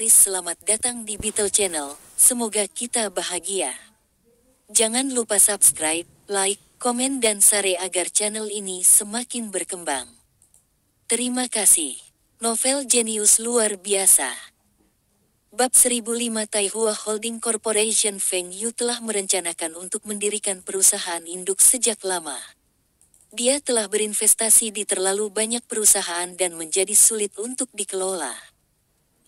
Selamat datang di Beetle Channel, semoga kita bahagia. Jangan lupa subscribe, like, komen dan share agar channel ini semakin berkembang. Terima kasih. Novel jenius luar biasa. Bab 1005 Taihua Holding Corporation. Feng Yu telah merencanakan untuk mendirikan perusahaan induk sejak lama. Dia telah berinvestasi di terlalu banyak perusahaan dan menjadi sulit untuk dikelola.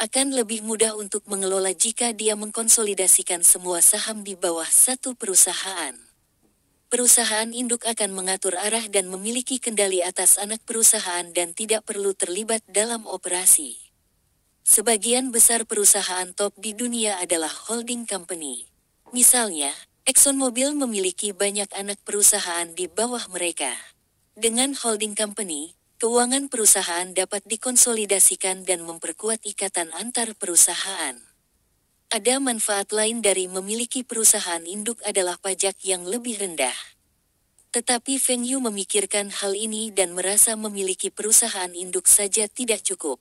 Akan lebih mudah untuk mengelola jika dia mengkonsolidasikan semua saham di bawah satu perusahaan. Perusahaan induk akan mengatur arah dan memiliki kendali atas anak perusahaan dan tidak perlu terlibat dalam operasi. Sebagian besar perusahaan top di dunia adalah holding company. Misalnya, ExxonMobil memiliki banyak anak perusahaan di bawah mereka. Dengan holding company, keuangan perusahaan dapat dikonsolidasikan dan memperkuat ikatan antar perusahaan. Ada manfaat lain dari memiliki perusahaan induk adalah pajak yang lebih rendah. Tetapi Feng Yu memikirkan hal ini dan merasa memiliki perusahaan induk saja tidak cukup.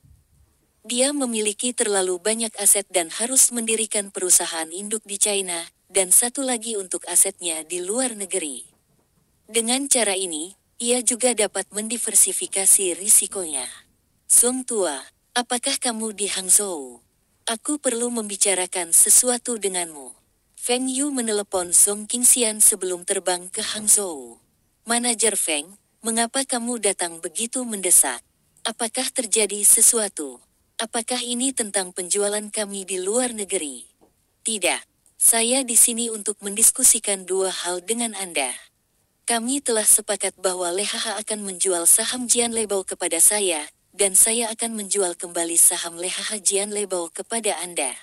Dia memiliki terlalu banyak aset dan harus mendirikan perusahaan induk di China, dan satu lagi untuk asetnya di luar negeri. Dengan cara ini, ia juga dapat mendiversifikasi risikonya. Song Tua, apakah kamu di Hangzhou? Aku perlu membicarakan sesuatu denganmu. Feng Yu menelepon Song Qingxian sebelum terbang ke Hangzhou. Manajer Feng, mengapa kamu datang begitu mendesak? Apakah terjadi sesuatu? Apakah ini tentang penjualan kami di luar negeri? Tidak, saya di sini untuk mendiskusikan dua hal dengan Anda. Kami telah sepakat bahwa LHH akan menjual saham Jian Lebao kepada saya, dan saya akan menjual kembali saham LHH Jian Lebao kepada Anda.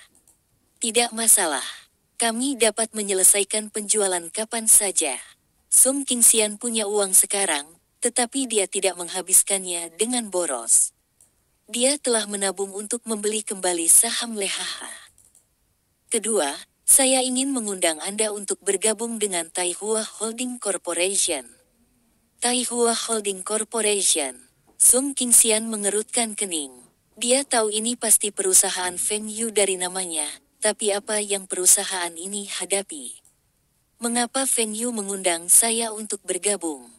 Tidak masalah. Kami dapat menyelesaikan penjualan kapan saja. Song Qingxian punya uang sekarang, tetapi dia tidak menghabiskannya dengan boros. Dia telah menabung untuk membeli kembali saham LHH. Kedua, saya ingin mengundang Anda untuk bergabung dengan Taihua Holding Corporation. Taihua Holding Corporation. Song Qingxian mengerutkan kening. Dia tahu ini pasti perusahaan Feng Yu dari namanya, tapi apa yang perusahaan ini hadapi? Mengapa Feng Yu mengundang saya untuk bergabung?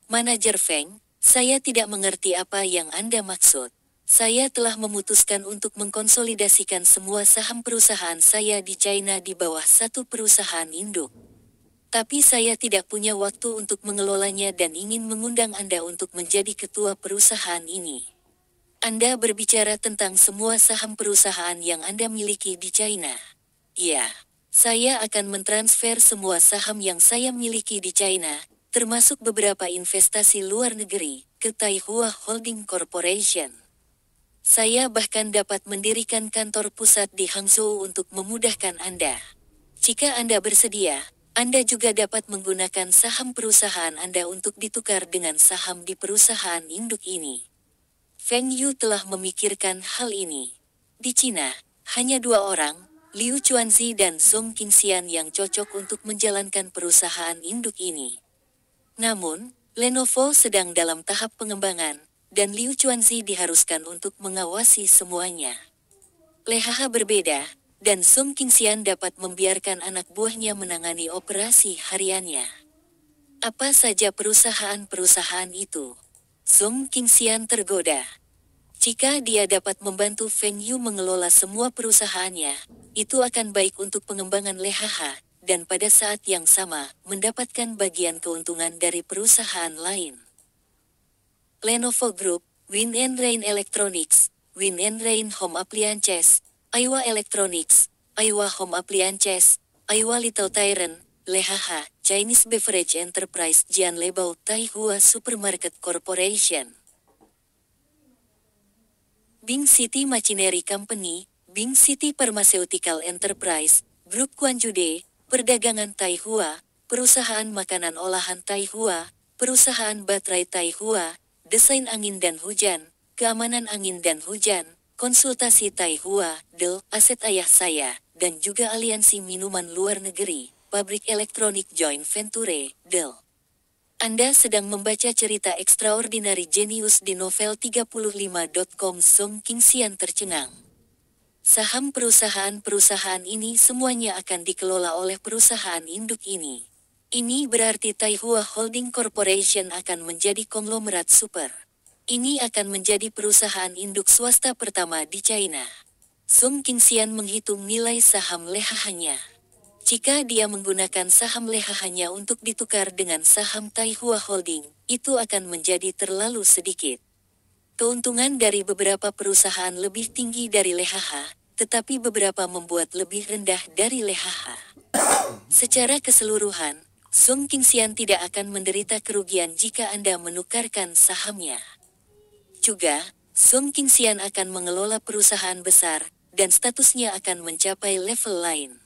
Manajer Feng, saya tidak mengerti apa yang Anda maksud. Saya telah memutuskan untuk mengkonsolidasikan semua saham perusahaan saya di China di bawah satu perusahaan induk. Tapi saya tidak punya waktu untuk mengelolanya dan ingin mengundang Anda untuk menjadi ketua perusahaan ini. Anda berbicara tentang semua saham perusahaan yang Anda miliki di China. Ya, saya akan mentransfer semua saham yang saya miliki di China, termasuk beberapa investasi luar negeri, ke Taihua Holding Corporation. Saya bahkan dapat mendirikan kantor pusat di Hangzhou untuk memudahkan Anda. Jika Anda bersedia, Anda juga dapat menggunakan saham perusahaan Anda untuk ditukar dengan saham di perusahaan induk ini. Feng Yu telah memikirkan hal ini. Di Cina, hanya dua orang, Liu Chuanzi dan Song Qingxian yang cocok untuk menjalankan perusahaan induk ini. Namun, Lenovo sedang dalam tahap pengembangan, dan Liu Chuanzi diharuskan untuk mengawasi semuanya. LHH berbeda, dan Song Qingxian dapat membiarkan anak buahnya menangani operasi hariannya. Apa saja perusahaan-perusahaan itu? Song Qingxian tergoda. Jika dia dapat membantu Feng Yu mengelola semua perusahaannya, itu akan baik untuk pengembangan LHH, dan pada saat yang sama, mendapatkan bagian keuntungan dari perusahaan lain. Lenovo Group, Win and Rain Electronics, Win and Rain Home Appliances, Aiwa Electronics, Aiwa Home Appliances, Aiwa Little Tyrant, LHH, Chinese Beverage Enterprise Jian Lebao Taihua Supermarket Corporation. Bing City Machinery Company, Bing City Pharmaceutical Enterprise, Grup Kuanjude, Perdagangan Taihua, Perusahaan Makanan Olahan Taihua, Perusahaan Baterai Taihua, Desain Angin dan Hujan, Keamanan Angin dan Hujan, Konsultasi Taihua, Dell, Aset Ayah Saya, dan juga Aliansi Minuman Luar Negeri, Pabrik Elektronik Joint Venture, Dell. Anda sedang membaca cerita Extraordinary Genius di novel35.com. Song Qingxian tercengang. Saham perusahaan-perusahaan ini semuanya akan dikelola oleh perusahaan induk ini. Ini berarti Taihua Holding Corporation akan menjadi konglomerat super. Ini akan menjadi perusahaan induk swasta pertama di China. Song Qingxian menghitung nilai saham lehahannya. Jika dia menggunakan saham lehahannya untuk ditukar dengan saham Taihua Holding, itu akan menjadi terlalu sedikit. Keuntungan dari beberapa perusahaan lebih tinggi dari lehaha, tetapi beberapa membuat lebih rendah dari lehaha. Secara keseluruhan, Song Qingxian tidak akan menderita kerugian jika Anda menukarkan sahamnya. Juga, Song Qingxian akan mengelola perusahaan besar, dan statusnya akan mencapai level lain.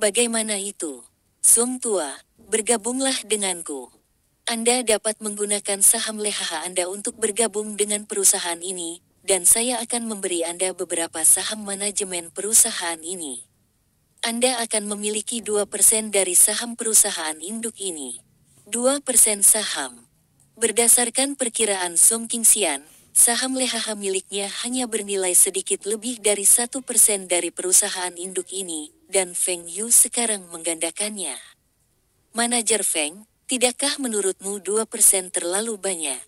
Bagaimana itu? Song tua, bergabunglah denganku. Anda dapat menggunakan saham lehaha Anda untuk bergabung dengan perusahaan ini, dan saya akan memberi Anda beberapa saham manajemen perusahaan ini. Anda akan memiliki 2% dari saham perusahaan induk ini. 2% saham. Berdasarkan perkiraan Song Qingxian, saham lehaha miliknya hanya bernilai sedikit lebih dari 1% dari perusahaan induk ini, dan Feng Yu sekarang menggandakannya. Manajer Feng, tidakkah menurutmu 2% terlalu banyak?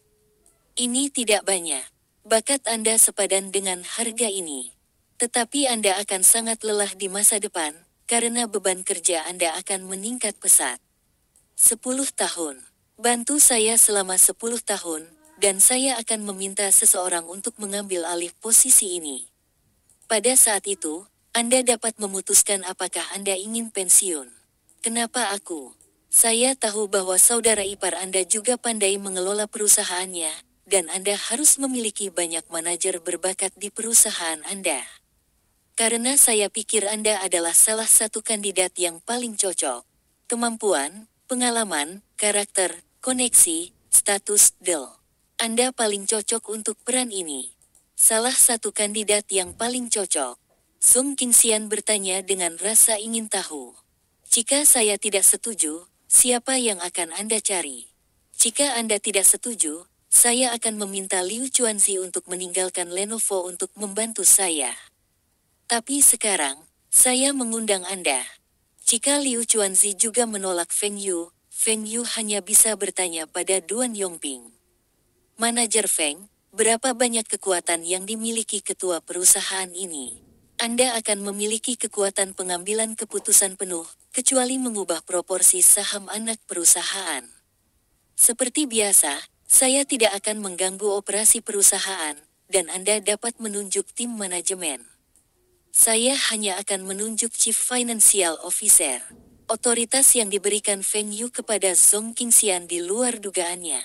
Ini tidak banyak. Bakat Anda sepadan dengan harga ini. Tetapi Anda akan sangat lelah di masa depan, karena beban kerja Anda akan meningkat pesat. 10 tahun. Bantu saya selama 10 tahun, dan saya akan meminta seseorang untuk mengambil alih posisi ini. Pada saat itu, Anda dapat memutuskan apakah Anda ingin pensiun. Kenapa aku? Saya tahu bahwa saudara ipar Anda juga pandai mengelola perusahaannya, dan Anda harus memiliki banyak manajer berbakat di perusahaan Anda. Karena saya pikir Anda adalah salah satu kandidat yang paling cocok. Kemampuan, pengalaman, karakter, koneksi, status, Anda paling cocok untuk peran ini. Salah satu kandidat yang paling cocok. Song Qingxian bertanya dengan rasa ingin tahu. Jika saya tidak setuju, siapa yang akan Anda cari? Jika Anda tidak setuju, saya akan meminta Liu Chuanzi untuk meninggalkan Lenovo untuk membantu saya. Tapi sekarang, saya mengundang Anda. Jika Liu Chuanzi juga menolak Feng Yu hanya bisa bertanya pada Duan Yongping. Manajer Feng, berapa banyak kekuatan yang dimiliki ketua perusahaan ini? Anda akan memiliki kekuatan pengambilan keputusan penuh, kecuali mengubah proporsi saham anak perusahaan. Seperti biasa, saya tidak akan mengganggu operasi perusahaan, dan Anda dapat menunjuk tim manajemen. Saya hanya akan menunjuk Chief Financial Officer. Otoritas yang diberikan Feng Yu kepada Song Qingxian di luar dugaannya.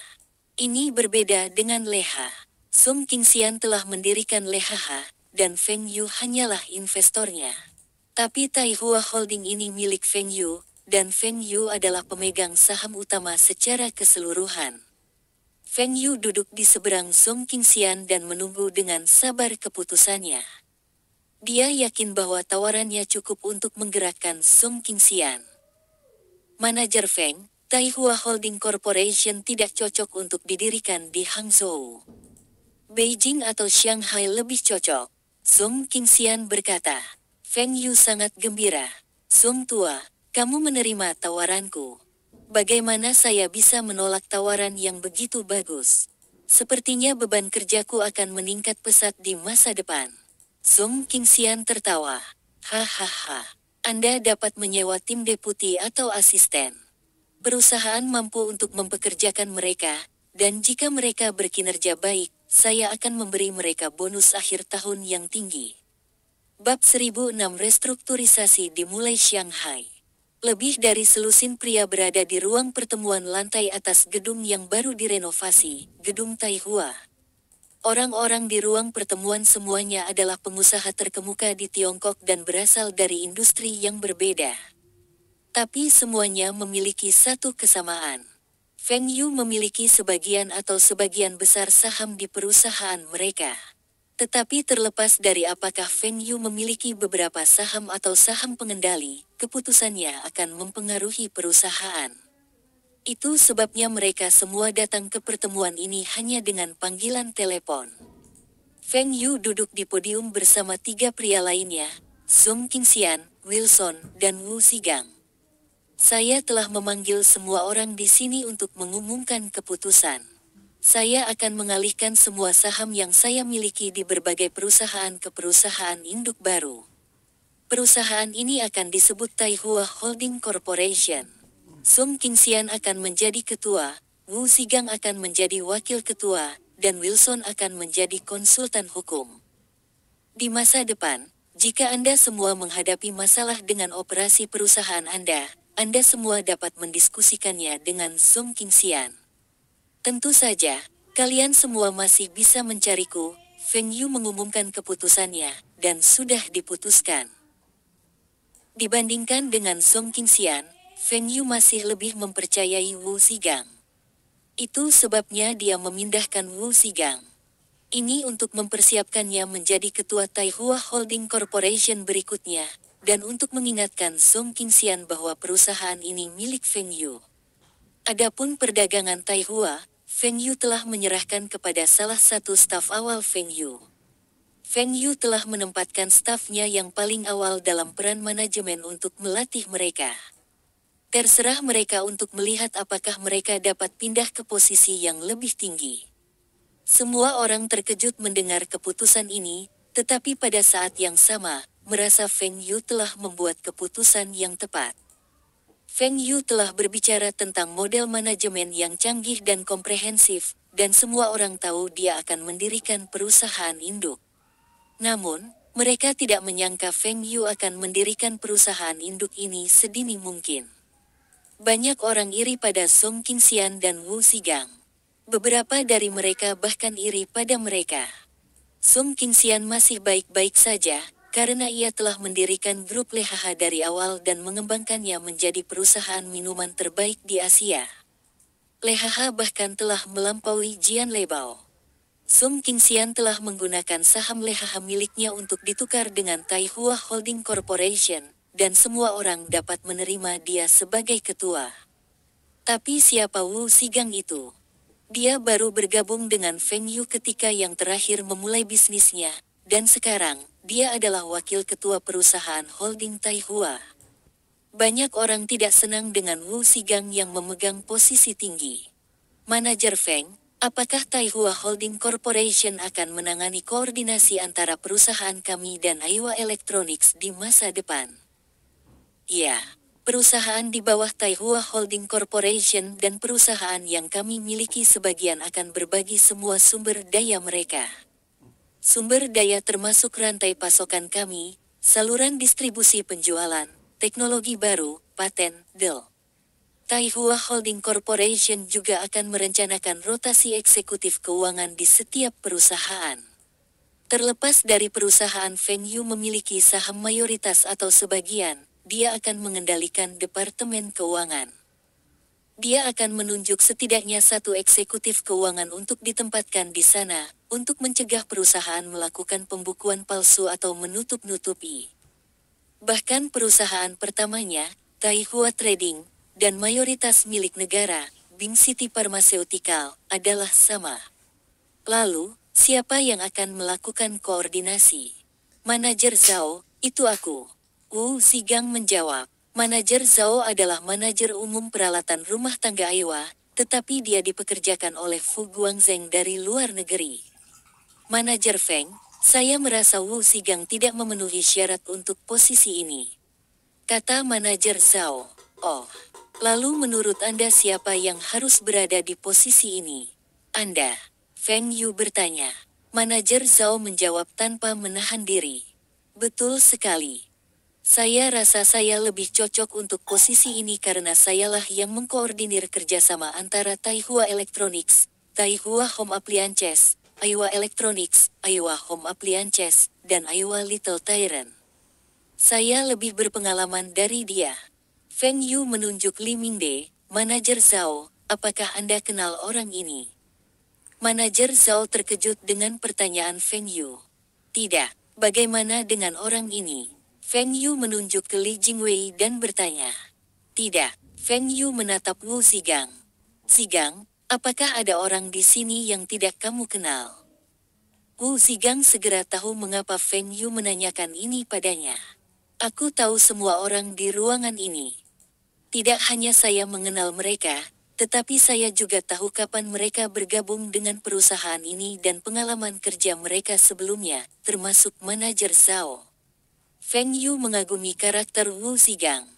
Ini berbeda dengan Leha. Song Qingxian telah mendirikan Lehaha, dan Feng Yu hanyalah investornya. Tapi Taihua Holding ini milik Feng Yu, dan Feng Yu adalah pemegang saham utama secara keseluruhan. Feng Yu duduk di seberang Song Qingxian dan menunggu dengan sabar keputusannya. Dia yakin bahwa tawarannya cukup untuk menggerakkan Song Qingxian. Manajer Feng, Taihua Holding Corporation tidak cocok untuk didirikan di Hangzhou. Beijing atau Shanghai lebih cocok. Song Qingxian berkata. Feng Yu sangat gembira. Song tua, kamu menerima tawaranku. Bagaimana saya bisa menolak tawaran yang begitu bagus? Sepertinya beban kerjaku akan meningkat pesat di masa depan. Song Qingxian tertawa. Hahaha. Anda dapat menyewa tim deputi atau asisten. Perusahaan mampu untuk mempekerjakan mereka, dan jika mereka berkinerja baik, saya akan memberi mereka bonus akhir tahun yang tinggi. Bab 1006 Restrukturisasi dimulai Shanghai. Lebih dari selusin pria berada di ruang pertemuan lantai atas gedung yang baru direnovasi, Gedung Taihua. Orang-orang di ruang pertemuan semuanya adalah pengusaha terkemuka di Tiongkok dan berasal dari industri yang berbeda. Tapi semuanya memiliki satu kesamaan. Feng Yu memiliki sebagian atau sebagian besar saham di perusahaan mereka. Tetapi terlepas dari apakah Feng Yu memiliki beberapa saham atau saham pengendali, keputusannya akan mempengaruhi perusahaan. Itu sebabnya mereka semua datang ke pertemuan ini hanya dengan panggilan telepon. Feng Yu duduk di podium bersama 3 pria lainnya, Song Qingxian, Wilson, dan Wu Zigang. Saya telah memanggil semua orang di sini untuk mengumumkan keputusan. Saya akan mengalihkan semua saham yang saya miliki di berbagai perusahaan ke perusahaan induk baru. Perusahaan ini akan disebut Taihua Holding Corporation. Song Qingxian akan menjadi ketua, Wu Zigang akan menjadi wakil ketua, dan Wilson akan menjadi konsultan hukum. Di masa depan, jika Anda semua menghadapi masalah dengan operasi perusahaan Anda semua dapat mendiskusikannya dengan Song Qingxian. Tentu saja, kalian semua masih bisa mencariku. Feng Yu mengumumkan keputusannya, dan sudah diputuskan. Dibandingkan dengan Song Qingxian, Feng Yu masih lebih mempercayai Wu Zigang. Itu sebabnya dia memindahkan Wu Zigang. Ini untuk mempersiapkannya menjadi ketua Taihua Holding Corporation berikutnya, dan untuk mengingatkan Song Qingxian bahwa perusahaan ini milik Feng Yu. Adapun perdagangan Taihua, Feng Yu telah menyerahkan kepada salah satu staf awal Feng Yu. Feng Yu telah menempatkan stafnya yang paling awal dalam peran manajemen untuk melatih mereka. Terserah mereka untuk melihat apakah mereka dapat pindah ke posisi yang lebih tinggi. Semua orang terkejut mendengar keputusan ini, tetapi pada saat yang sama, merasa Feng Yu telah membuat keputusan yang tepat. Feng Yu telah berbicara tentang model manajemen yang canggih dan komprehensif, dan semua orang tahu dia akan mendirikan perusahaan induk. Namun, mereka tidak menyangka Feng Yu akan mendirikan perusahaan induk ini sedini mungkin. Banyak orang iri pada Song Qingxian dan Wu Zigang. Beberapa dari mereka bahkan iri pada mereka. Song Qingxian masih baik-baik saja, karena ia telah mendirikan grup LHH dari awal dan mengembangkannya menjadi perusahaan minuman terbaik di Asia. LHH bahkan telah melampaui Jian Lebao. Song Qingxian telah menggunakan saham LHH miliknya untuk ditukar dengan Taihua Holding Corporation, dan semua orang dapat menerima dia sebagai ketua. Tapi siapa Wu Zigang itu? Dia baru bergabung dengan Feng Yu ketika yang terakhir memulai bisnisnya, dan sekarang, dia adalah wakil ketua perusahaan holding Taihua. Banyak orang tidak senang dengan Wu Zigang yang memegang posisi tinggi. Manajer Feng, apakah Taihua Holding Corporation akan menangani koordinasi antara perusahaan kami dan Aiwa Electronics di masa depan? Ya, perusahaan di bawah Taihua Holding Corporation dan perusahaan yang kami miliki sebagian akan berbagi semua sumber daya mereka. Sumber daya termasuk rantai pasokan kami, saluran distribusi penjualan, teknologi baru, paten, del. Taihua Holding Corporation juga akan merencanakan rotasi eksekutif keuangan di setiap perusahaan. Terlepas dari perusahaan Feng Yu memiliki saham mayoritas atau sebagian, dia akan mengendalikan departemen keuangan. Dia akan menunjuk setidaknya satu eksekutif keuangan untuk ditempatkan di sana, untuk mencegah perusahaan melakukan pembukuan palsu atau menutup-nutupi. Bahkan perusahaan pertamanya, Taihua Trading, dan mayoritas milik negara, Bing City Pharmaceutical, adalah sama. Lalu, siapa yang akan melakukan koordinasi? Manajer Zhao, itu aku. Wu Zigang menjawab. Manajer Zhao adalah manajer umum peralatan rumah tangga Aiwa, tetapi dia dipekerjakan oleh Fu Guangzheng dari luar negeri. Manajer Feng, saya merasa Wu Zigang tidak memenuhi syarat untuk posisi ini. Kata manajer Zhao. Oh, lalu menurut Anda siapa yang harus berada di posisi ini? Anda. Feng Yu bertanya. Manajer Zhao menjawab tanpa menahan diri. Betul sekali. Saya rasa saya lebih cocok untuk posisi ini karena sayalah yang mengkoordinir kerjasama antara Taihua Electronics, Taihua Home Appliances, Aiwa Electronics, Aiwa Home Appliances, dan Aiwa Little Tyrant. Saya lebih berpengalaman dari dia. Feng Yu menunjuk Li Mingde, manajer Zhao, apakah Anda kenal orang ini? Manajer Zhao terkejut dengan pertanyaan Feng Yu. Tidak, bagaimana dengan orang ini? Feng Yu menunjuk ke Li Jingwei dan bertanya. Tidak, Feng Yu menatap Wu Zigang. Zigang, apakah ada orang di sini yang tidak kamu kenal? Wu Zigang segera tahu mengapa Feng Yu menanyakan ini padanya. Aku tahu semua orang di ruangan ini. Tidak hanya saya mengenal mereka, tetapi saya juga tahu kapan mereka bergabung dengan perusahaan ini dan pengalaman kerja mereka sebelumnya, termasuk manajer Zhao. Feng Yu mengagumi karakter Wu Zigang.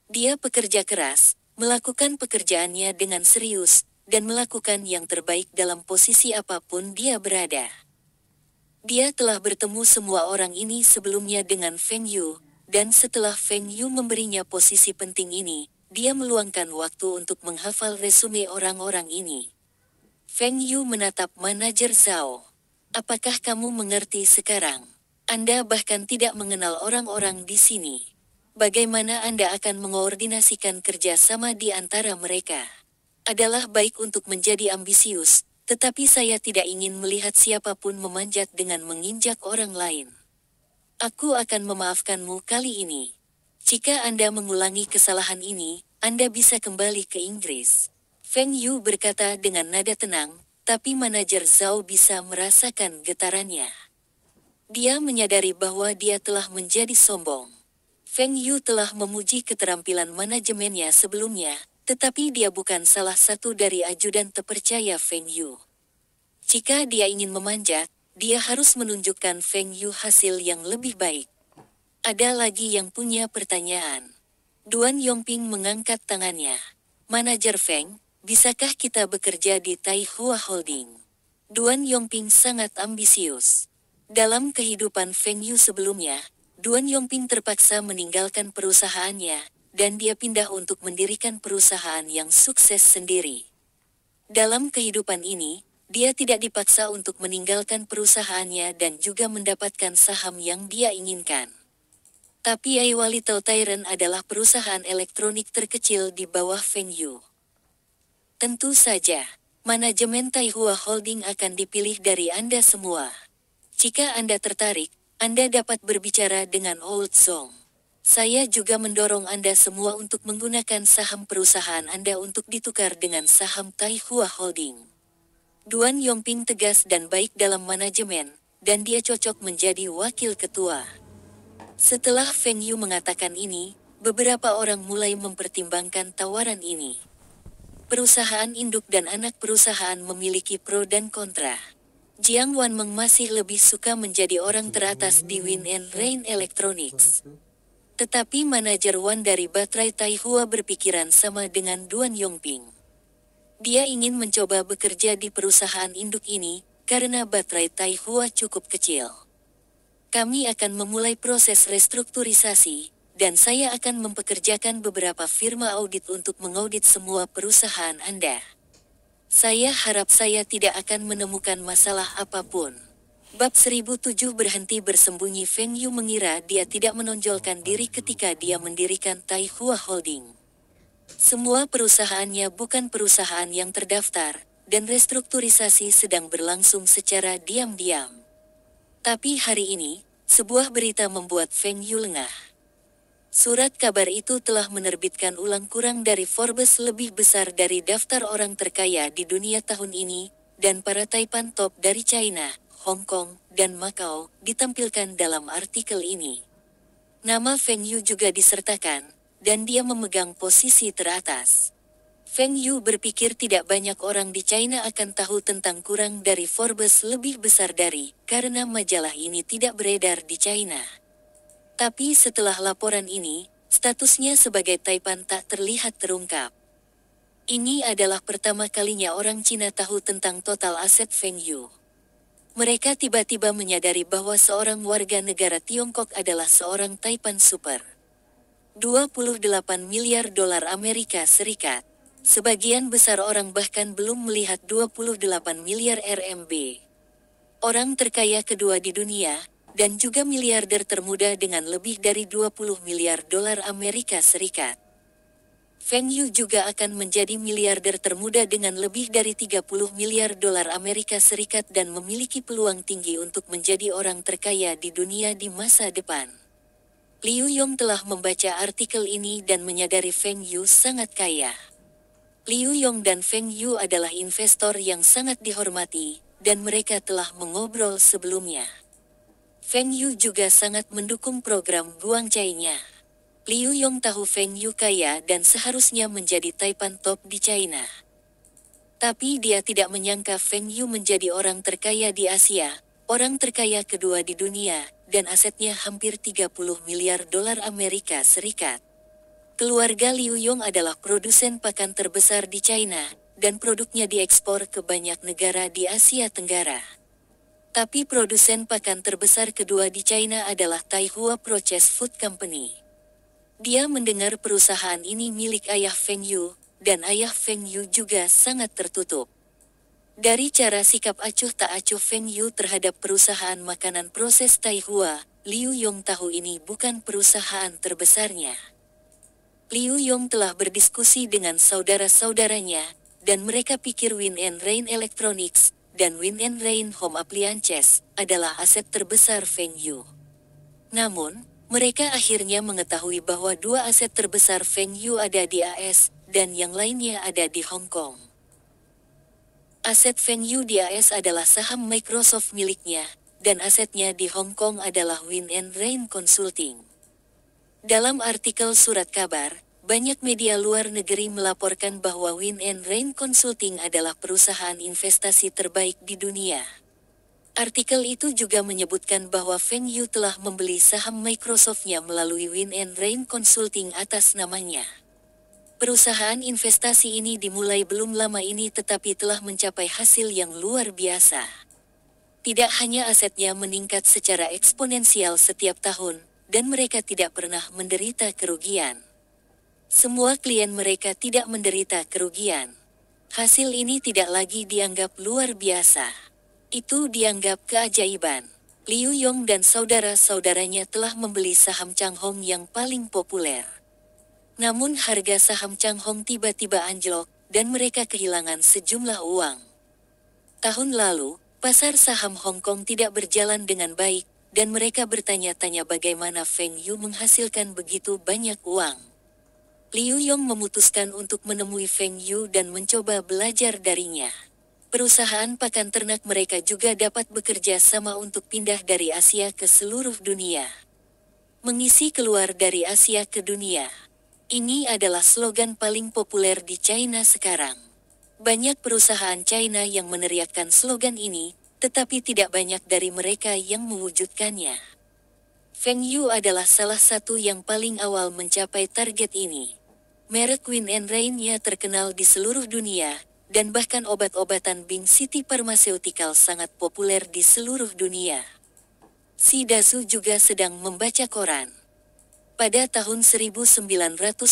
Dia pekerja keras, melakukan pekerjaannya dengan serius, dan melakukan yang terbaik dalam posisi apapun dia berada. Dia telah bertemu semua orang ini sebelumnya dengan Feng Yu, dan setelah Feng Yu memberinya posisi penting ini, dia meluangkan waktu untuk menghafal resume orang-orang ini. Feng Yu menatap manajer Zhao. Apakah kamu mengerti sekarang? Anda bahkan tidak mengenal orang-orang di sini. Bagaimana Anda akan mengkoordinasikan kerjasama di antara mereka? Adalah baik untuk menjadi ambisius, tetapi saya tidak ingin melihat siapapun memanjat dengan menginjak orang lain. Aku akan memaafkanmu kali ini. Jika Anda mengulangi kesalahan ini, Anda bisa kembali ke Inggris. Feng Yu berkata dengan nada tenang, tapi manajer Zhao bisa merasakan getarannya. Dia menyadari bahwa dia telah menjadi sombong. Feng Yu telah memuji keterampilan manajemennya sebelumnya, tetapi dia bukan salah satu dari ajudan terpercaya Feng Yu. Jika dia ingin memanjat, dia harus menunjukkan Feng Yu hasil yang lebih baik. Ada lagi yang punya pertanyaan. Duan Yongping mengangkat tangannya. Manajer Feng, bisakah kita bekerja di Taihua Holding? Duan Yongping sangat ambisius. Dalam kehidupan Feng Yu sebelumnya, Duan Yongping terpaksa meninggalkan perusahaannya, dan dia pindah untuk mendirikan perusahaan yang sukses sendiri. Dalam kehidupan ini, dia tidak dipaksa untuk meninggalkan perusahaannya dan juga mendapatkan saham yang dia inginkan. Tapi Aiwa Little Tyrant adalah perusahaan elektronik terkecil di bawah Feng Yu. Tentu saja, manajemen Taihua Holding akan dipilih dari Anda semua. Jika Anda tertarik, Anda dapat berbicara dengan Old Zong. Saya juga mendorong Anda semua untuk menggunakan saham perusahaan Anda untuk ditukar dengan saham Taihua Holding. Duan Yongping tegas dan baik dalam manajemen, dan dia cocok menjadi wakil ketua. Setelah Feng Yu mengatakan ini, beberapa orang mulai mempertimbangkan tawaran ini. Perusahaan induk dan anak perusahaan memiliki pro dan kontra. Jiang Wanmeng masih lebih suka menjadi orang teratas di Win and Rain Electronics. Tetapi manajer Wan dari baterai Taihua berpikiran sama dengan Duan Yongping. Dia ingin mencoba bekerja di perusahaan induk ini, karena baterai Taihua cukup kecil. Kami akan memulai proses restrukturisasi, dan saya akan mempekerjakan beberapa firma audit untuk mengaudit semua perusahaan Anda. Saya harap saya tidak akan menemukan masalah apapun. Bab 1007 berhenti bersembunyi. Feng Yu mengira dia tidak menonjolkan diri ketika dia mendirikan Taihua Holding. Semua perusahaannya bukan perusahaan yang terdaftar, dan restrukturisasi sedang berlangsung secara diam-diam. Tapi hari ini, sebuah berita membuat Feng Yu lengah. Surat kabar itu telah menerbitkan ulang kurang dari Forbes lebih besar dari daftar orang terkaya di dunia tahun ini, dan para taipan top dari China, Hong Kong, dan Macau ditampilkan dalam artikel ini. Nama Feng Yu juga disertakan, dan dia memegang posisi teratas. Feng Yu berpikir tidak banyak orang di China akan tahu tentang kurang dari Forbes lebih besar dari, karena majalah ini tidak beredar di China. Tapi setelah laporan ini, statusnya sebagai taipan tak terlihat terungkap. Ini adalah pertama kalinya orang Cina tahu tentang total aset Feng Yu. Mereka tiba-tiba menyadari bahwa seorang warga negara Tiongkok adalah seorang taipan super. 28 miliar dolar Amerika Serikat. Sebagian besar orang bahkan belum melihat 28 miliar RMB. Orang terkaya kedua di dunia, dan juga miliarder termuda dengan lebih dari 20 miliar dolar Amerika Serikat. Feng Yu juga akan menjadi miliarder termuda dengan lebih dari 30 miliar dolar Amerika Serikat dan memiliki peluang tinggi untuk menjadi orang terkaya di dunia di masa depan. Liu Yong telah membaca artikel ini dan menyadari Feng Yu sangat kaya. Liu Yong dan Feng Yu adalah investor yang sangat dihormati, dan mereka telah mengobrol sebelumnya. Feng Yu juga sangat mendukung program Guangcai-nya. Liu Yong tahu Feng Yu kaya dan seharusnya menjadi taipan top di China. Tapi dia tidak menyangka Feng Yu menjadi orang terkaya di Asia, orang terkaya kedua di dunia, dan asetnya hampir 30 miliar dolar Amerika Serikat. Keluarga Liu Yong adalah produsen pakan terbesar di China, dan produknya diekspor ke banyak negara di Asia Tenggara. Tapi produsen pakan terbesar kedua di China adalah Taihua Processed Food Company. Dia mendengar perusahaan ini milik ayah Feng Yu, dan ayah Feng Yu juga sangat tertutup. Dari cara sikap acuh tak acuh Feng Yu terhadap perusahaan makanan proses Taihua, Liu Yong tahu ini bukan perusahaan terbesarnya. Liu Yong telah berdiskusi dengan saudara-saudaranya, dan mereka pikir Win and Rain Electronics dan Win and Rain Home Appliances adalah aset terbesar Feng Yu. Namun, mereka akhirnya mengetahui bahwa dua aset terbesar Feng Yu ada di AS, dan yang lainnya ada di Hong Kong. Aset Feng Yu di AS adalah saham Microsoft miliknya, dan asetnya di Hong Kong adalah Win and Rain Consulting. Dalam artikel surat kabar, banyak media luar negeri melaporkan bahwa Win and Rain Consulting adalah perusahaan investasi terbaik di dunia. Artikel itu juga menyebutkan bahwa Feng Yu telah membeli saham Microsoft-nya melalui Win and Rain Consulting atas namanya. Perusahaan investasi ini dimulai belum lama ini tetapi telah mencapai hasil yang luar biasa. Tidak hanya asetnya meningkat secara eksponensial setiap tahun, dan mereka tidak pernah menderita kerugian. Semua klien mereka tidak menderita kerugian. Hasil ini tidak lagi dianggap luar biasa. Itu dianggap keajaiban. Liu Yong dan saudara-saudaranya telah membeli saham Changhong yang paling populer. Namun harga saham Changhong tiba-tiba anjlok, dan mereka kehilangan sejumlah uang. Tahun lalu, pasar saham Hong Kong tidak berjalan dengan baik, dan mereka bertanya-tanya bagaimana Feng Yu menghasilkan begitu banyak uang. Liu Yong memutuskan untuk menemui Feng Yu dan mencoba belajar darinya. Perusahaan pakan ternak mereka juga dapat bekerja sama untuk pindah dari Asia ke seluruh dunia. Mengisi keluar dari Asia ke dunia. Ini adalah slogan paling populer di China sekarang. Banyak perusahaan China yang meneriakkan slogan ini, tetapi tidak banyak dari mereka yang mewujudkannya. Feng Yu adalah salah satu yang paling awal mencapai target ini. Merek Win and Rain-nya terkenal di seluruh dunia, dan bahkan obat-obatan Bing City Pharmaceutical sangat populer di seluruh dunia. Si Dasu juga sedang membaca koran. Pada tahun 1995,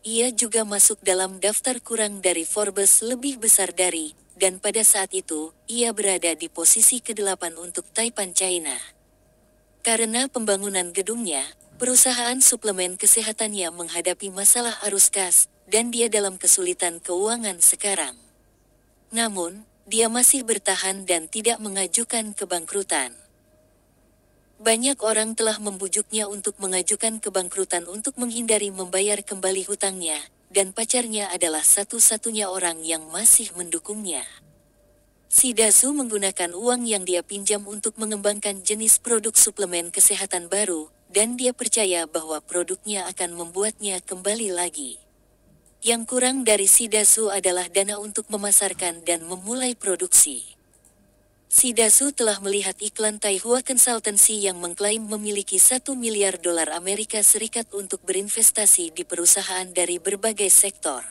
ia juga masuk dalam daftar kurang dari Forbes lebih besar dari, dan pada saat itu, ia berada di posisi ke-8 untuk Taipan China. Karena pembangunan gedungnya, perusahaan suplemen kesehatannya menghadapi masalah arus kas, dan dia dalam kesulitan keuangan sekarang. Namun, dia masih bertahan dan tidak mengajukan kebangkrutan. Banyak orang telah membujuknya untuk mengajukan kebangkrutan untuk menghindari membayar kembali hutangnya, dan pacarnya adalah satu-satunya orang yang masih mendukungnya. Si Dasu menggunakan uang yang dia pinjam untuk mengembangkan jenis produk suplemen kesehatan baru, dan dia percaya bahwa produknya akan membuatnya kembali lagi. Yang kurang dari si Dasu adalah dana untuk memasarkan dan memulai produksi. Si Dasu telah melihat iklan Taihua Consultancy yang mengklaim memiliki 1 miliar dolar Amerika Serikat untuk berinvestasi di perusahaan dari berbagai sektor.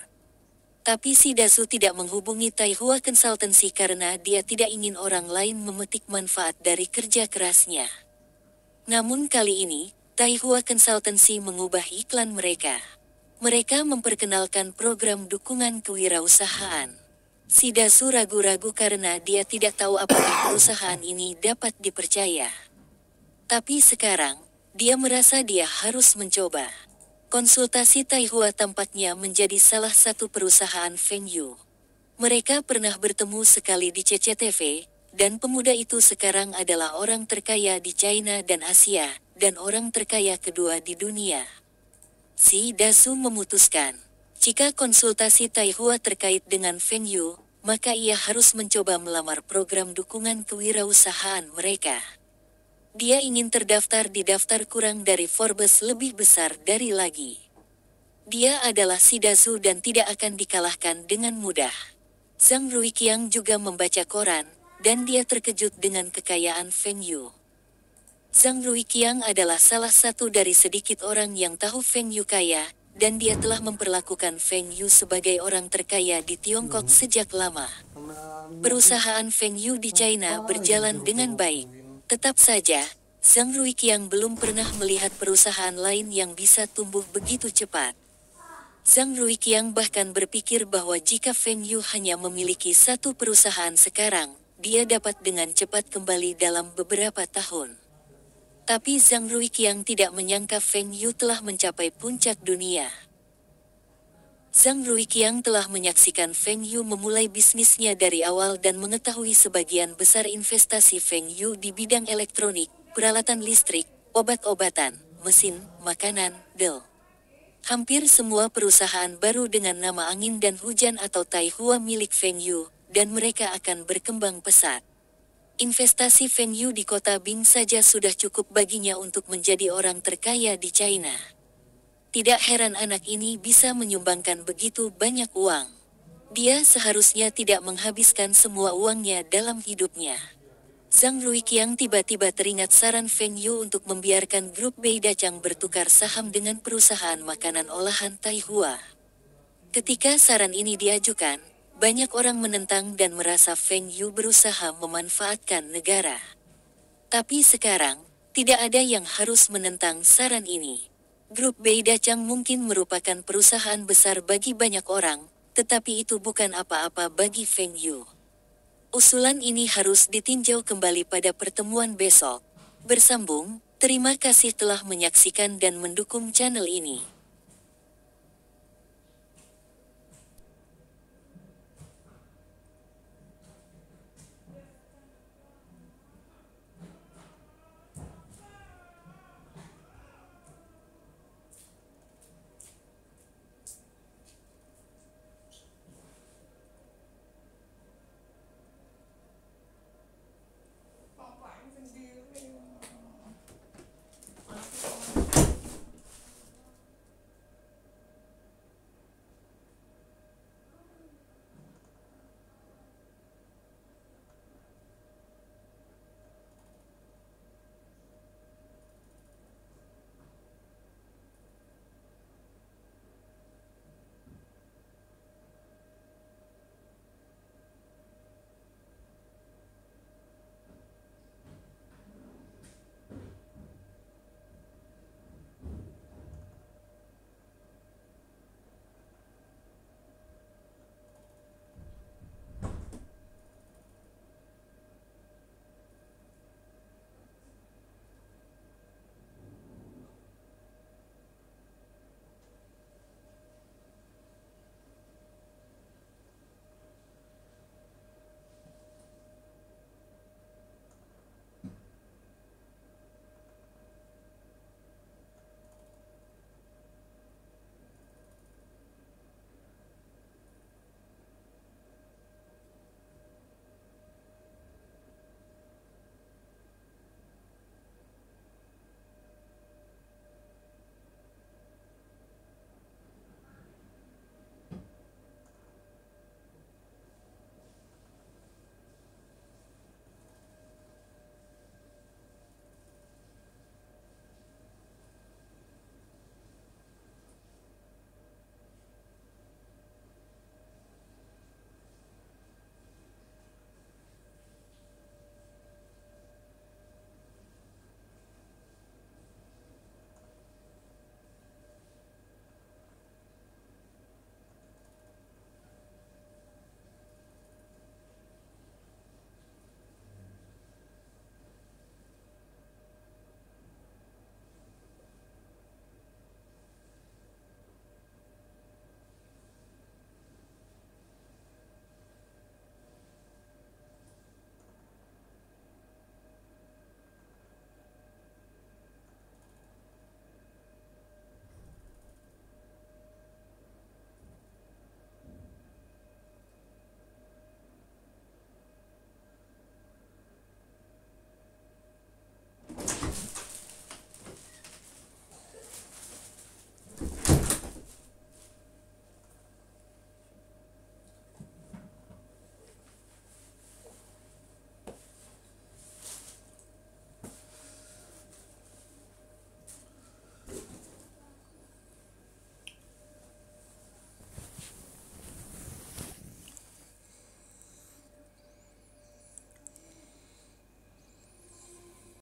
Tapi si Dasu tidak menghubungi Taihua Consultancy karena dia tidak ingin orang lain memetik manfaat dari kerja kerasnya. Namun kali ini, Taihua Consultancy mengubah iklan mereka. Mereka memperkenalkan program dukungan kewirausahaan. Si Dasu ragu-ragu karena dia tidak tahu apakah perusahaan ini dapat dipercaya. Tapi sekarang, dia merasa dia harus mencoba. Konsultasi Taihua tampaknya menjadi salah satu perusahaan Feng Yu. Mereka pernah bertemu sekali di CCTV, dan pemuda itu sekarang adalah orang terkaya di China dan Asia, dan orang terkaya kedua di dunia. Si Dasu memutuskan, jika konsultasi Tai Hua terkait dengan Feng Yu, maka ia harus mencoba melamar program dukungan kewirausahaan mereka. Dia ingin terdaftar di daftar kurang dari Forbes lebih besar dari lagi. Dia adalah si Dasu dan tidak akan dikalahkan dengan mudah. Zhang Ruiqiang juga membaca koran, dan dia terkejut dengan kekayaan Feng Yu. Zhang Ruiqiang adalah salah satu dari sedikit orang yang tahu Feng Yu kaya, dan dia telah memperlakukan Feng Yu sebagai orang terkaya di Tiongkok sejak lama. Perusahaan Feng Yu di China berjalan dengan baik. Tetap saja, Zhang Ruiqiang belum pernah melihat perusahaan lain yang bisa tumbuh begitu cepat. Zhang Ruiqiang bahkan berpikir bahwa jika Feng Yu hanya memiliki satu perusahaan sekarang, dia dapat dengan cepat kembali dalam beberapa tahun. Tapi Zhang Ruiqiang tidak menyangka Feng Yu telah mencapai puncak dunia. Zhang Ruiqiang telah menyaksikan Feng Yu memulai bisnisnya dari awal dan mengetahui sebagian besar investasi Feng Yu di bidang elektronik, peralatan listrik, obat-obatan, mesin, makanan, del. Hampir semua perusahaan baru dengan nama angin dan hujan atau Tai Hua milik Feng Yu, dan mereka akan berkembang pesat. Investasi Feng Yu di kota Bing saja sudah cukup baginya untuk menjadi orang terkaya di China. Tidak heran anak ini bisa menyumbangkan begitu banyak uang. Dia seharusnya tidak menghabiskan semua uangnya dalam hidupnya. Zhang Ruiqiang tiba-tiba teringat saran Feng Yu untuk membiarkan grup Beidachang bertukar saham dengan perusahaan makanan olahan Tai Hua. Ketika saran ini diajukan, banyak orang menentang dan merasa Feng Yu berusaha memanfaatkan negara. Tapi sekarang, tidak ada yang harus menentang saran ini. Grup Beidachang mungkin merupakan perusahaan besar bagi banyak orang, tetapi itu bukan apa-apa bagi Feng Yu. Usulan ini harus ditinjau kembali pada pertemuan besok. Bersambung, terima kasih telah menyaksikan dan mendukung channel ini.